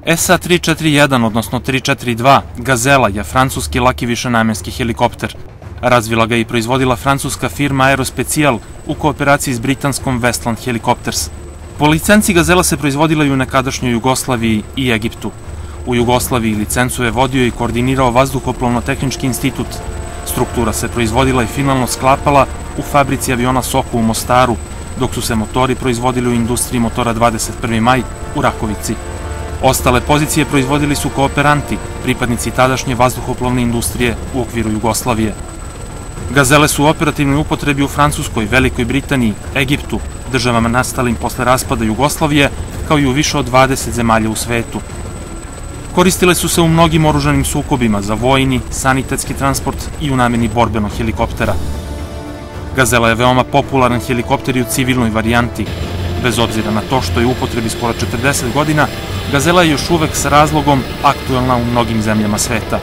SA-341, odnosno 342, Gazela je francuski laki višenamenski helikopter. Razvila ga i proizvodila francuska firma Aerospecial u kooperaciji s britanskom Westland Helicopters. Po licenci Gazela se proizvodila i u nekadašnjoj Jugoslaviji i Egiptu. U Jugoslaviji licencu je vodio i koordinirao Vazduhoplovno-tehnički institut. Struktura se proizvodila i finalno sklapala u fabrici aviona Soko u Mostaru, dok su se motori proizvodili u industriji motora 21. maj u Rakovici. Ostale pozicije proizvodili su kooperanti, pripadnici tadašnje vazduhoplovne industrije u okviru Jugoslavije. Gazele su u operativnoj upotrebi u Francuskoj, Velikoj Britaniji, Egiptu, državama nastalim posle raspada Jugoslavije, kao i u više od 20 zemalja u svetu. Koristile su se u mnogim oružanim sukobima za vojni, sanitetski transport i u nameni borbenog helikoptera. Gazela je veoma popularan helikopter i u civilnoj varijanti. Bez obzira na to što je u upotrebi skoro 40 godina, Gazela je još uvek s razlogom aktuelna u mnogim zemljama sveta.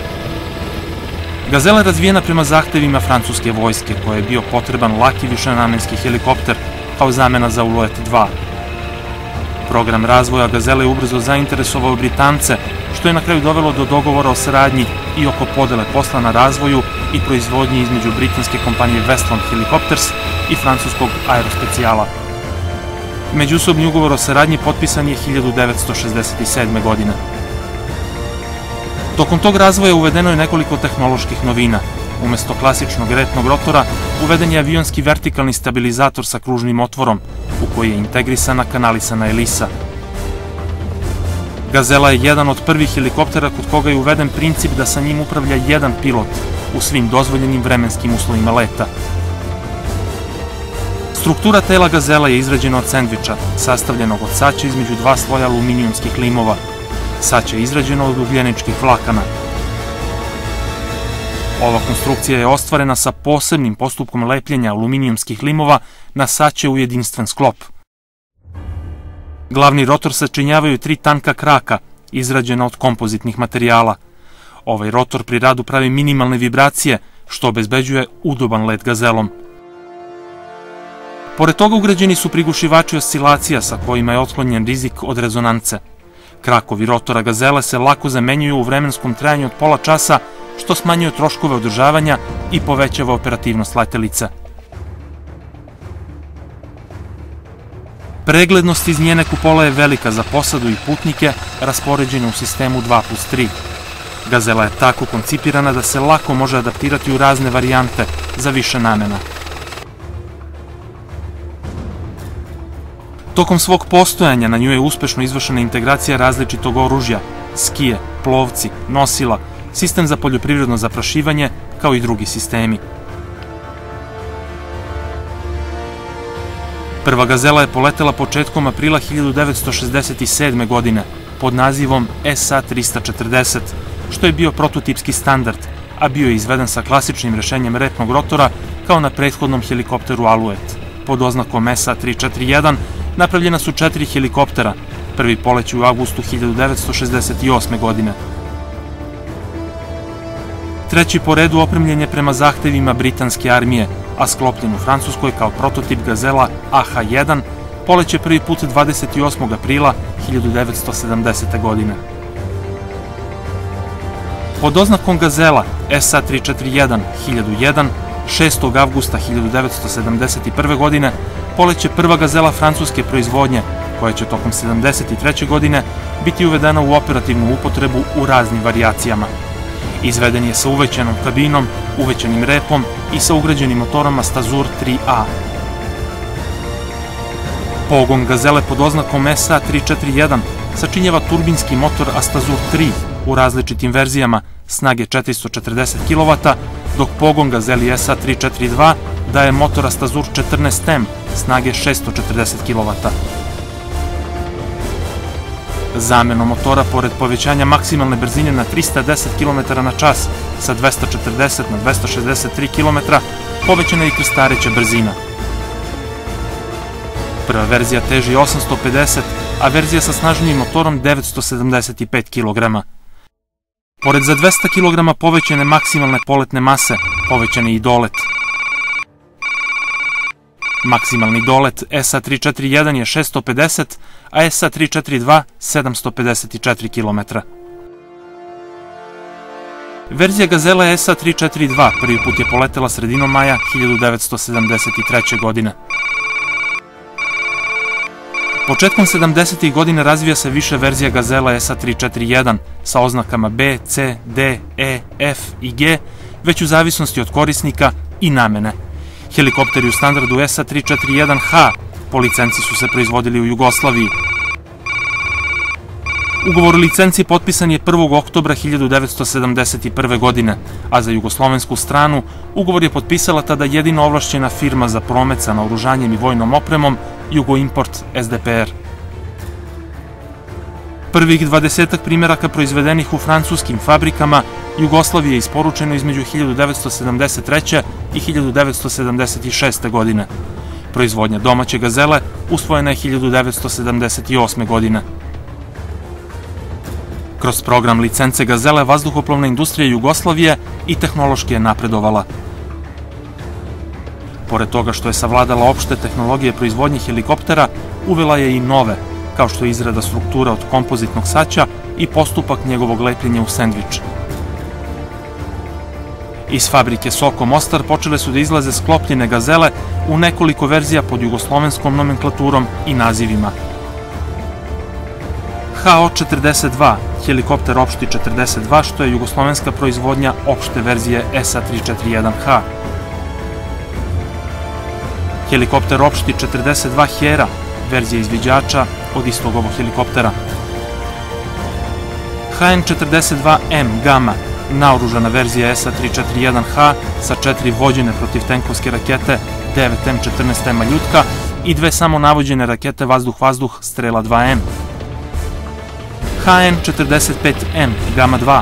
Gazela je razvijena prema zahtevima francuske vojske, koje je bio potreban laki višenamenski helikopter kao zamena za Alouette 2. Program razvoja Gazele je ubrzo zainteresovao Britance, što je na kraju dovelo do dogovora o saradnji i oko podele posla na razvoju i proizvodnji između britanske kompanije Westland Helicopters i francuskog Aerospeciala. Međusobni ugovor o saradnji potpisan je 1967. godine. Tokom tog razvoja uvedeno je nekoliko tehnoloških novina. Umesto klasičnog retnog rotora, uveden je avionski vertikalni stabilizator sa kružnim otvorom, u koji je integrisana kanalisana elisa. Gazela je jedan od prvih helikoptera kod koga je uveden princip da sa njim upravlja jedan pilot u svim dozvoljenim vremenskim uslovima leta. Struktura tela Gazela je izrađena od sendviča, sastavljenog od saća između dva sloja aluminijumskih limova. Saće je izrađeno od ugljeničkih vlakana. Ova konstrukcija je ostvarena sa posebnim postupkom lepljenja aluminijumskih limova na saće u jedinstven sklop. Glavni rotor sačinjavaju 3 tanka kraka, izrađena od kompozitnih materijala. Ovaj rotor pri radu pravi minimalne vibracije, što obezbeđuje udoban let Gazelom. Pored toga ugrađeni su prigušivači oscilacija sa kojima je otklonjen rizik od rezonance. Krakovi rotora Gazele se lako zamenjuju u vremenskom trajanju od pola časa, što smanjuje troškove održavanja i povećava operativnost letelice. Preglednost iz njene kupole je velika za posadu i putnike, raspoređene u sistemu 2+3. Gazela je tako koncipirana da se lako može adaptirati u razne varijante za više namena. Tokom svog postojanja na nju je uspešno izvršena integracija različitog oružja, skije, plovci, nosila, sistem za poljoprivredno zaprašivanje, kao i drugi sistemi. Prva Gazela je poletela početkom aprila 1967. godine pod nazivom SA-340, što je bio prototipski standard, a bio je izveden sa klasičnim rešenjem retnog rotora kao na prethodnom helikopteru Alouette. Pod oznakom SA-341 napravljena su 4 helikoptera, prvi poleće u avgustu 1968. godine. Treći po redu opremljen je prema zahtevima britanske armije, a sklopljen u Francuskoj kao prototip Gazela AH-1, poleće prvi put 28. aprila 1970. godine. Pod oznakom Gazela SA-341-1001, 6. avgusta 1971. godine, poleće prva Gazela francuske proizvodnje, koja će tokom 1973. godine biti uvedena u operativnu upotrebu u raznim varijacijama. Izveden je sa uvećanom kabinom, uvećanim repom i sa ugrađenim motorom Astazur 3A. Pogon Gazele pod oznakom SA-341 sačinjava turbinski motor Astazur 3 u različitim verzijama snage 440 kW, dok pogon Gazeli SA-342 daje motor Astazur 14M snage 640 kW. Zamenom motora, pored povećanja maksimalne brzine na 310 km na čas sa 240 na 263 km, povećana je i krstareća brzina. Prva verzija teži 850, a verzija sa snažnijim motorom 975 kg. Pored za 200 kg povećane maksimalne poletne mase, povećan je i dolet. Maksimalni dolet SA-341 je 650, a SA-342 754 km. Verzija Gazele SA-342 prvi put je poletela sredinom maja 1973. godine. Početkom 70. godina razvija se više verzija Gazela SA-341 sa oznakama B, C, D, E, F i G, već u zavisnosti od korisnika i namene. Helikopteri u standardu SA-341H po licenci su se proizvodili u Jugoslaviji. Ugovor o licenci potpisan je 1. oktobra 1971. godine, a za jugoslovensku stranu ugovor je potpisala tada jedina ovlašćena firma za promet sa naoružanjem i vojnom opremom Jugoimport SDPR. Prvih 20 primjeraka proizvedenih u francuskim fabrikama Jugoslavije je isporučeno između 1973. i 1976. godine. Proizvodnja domaće Gazele usvojena je 1978. godine. Kroz program licence Gazele vazduhoplovna industrija Jugoslavije i tehnološki je napredovala. Pored toga što je savladala opšte tehnologije proizvodnje helikoptera, uvela je i nove, kao što je izrada struktura od kompozitnog saća i postupak njegovog lepljenja u sendvič. Iz fabrike Soko Mostar počele su da izlaze sklopljene Gazele u nekoliko verzija pod jugoslovenskom nomenklaturom i nazivima. HO-42, helikopter opšti 42, što je jugoslovenska proizvodnja opšte verzije SA-341H. Helikopter opšti 42 Hera, verzija izviđača od istog ovog helikoptera. HN-42M Gama, naoružana verzija SA-341H sa 4 vođene protivtenkovske rakete 9M14M Maljutka i 2 samo navođene rakete vazduh-vazduh Strela 2M. HN-45M Gama 2,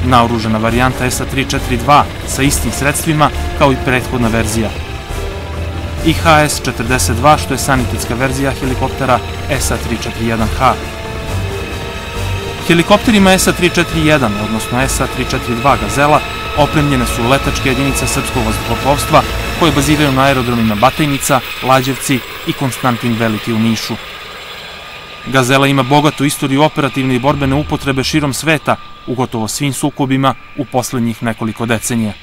naoružana varijanta SA-342 sa istim sredstvima kao i prethodna verzija. I HS-42, što je sanitetska verzija helikoptera SA-341H. Helikopterima SA-341, odnosno SA-342 Gazela, opremljene su letačke jedinice srpskog vazduhoplovstva koje baziraju na aerodromima Batajnica, Lađevci i Konstantin Veliki u Nišu. Gazela ima bogatu istoriju operativne i borbene upotrebe širom sveta u gotovo svim sukobima u poslednjih nekoliko decenija.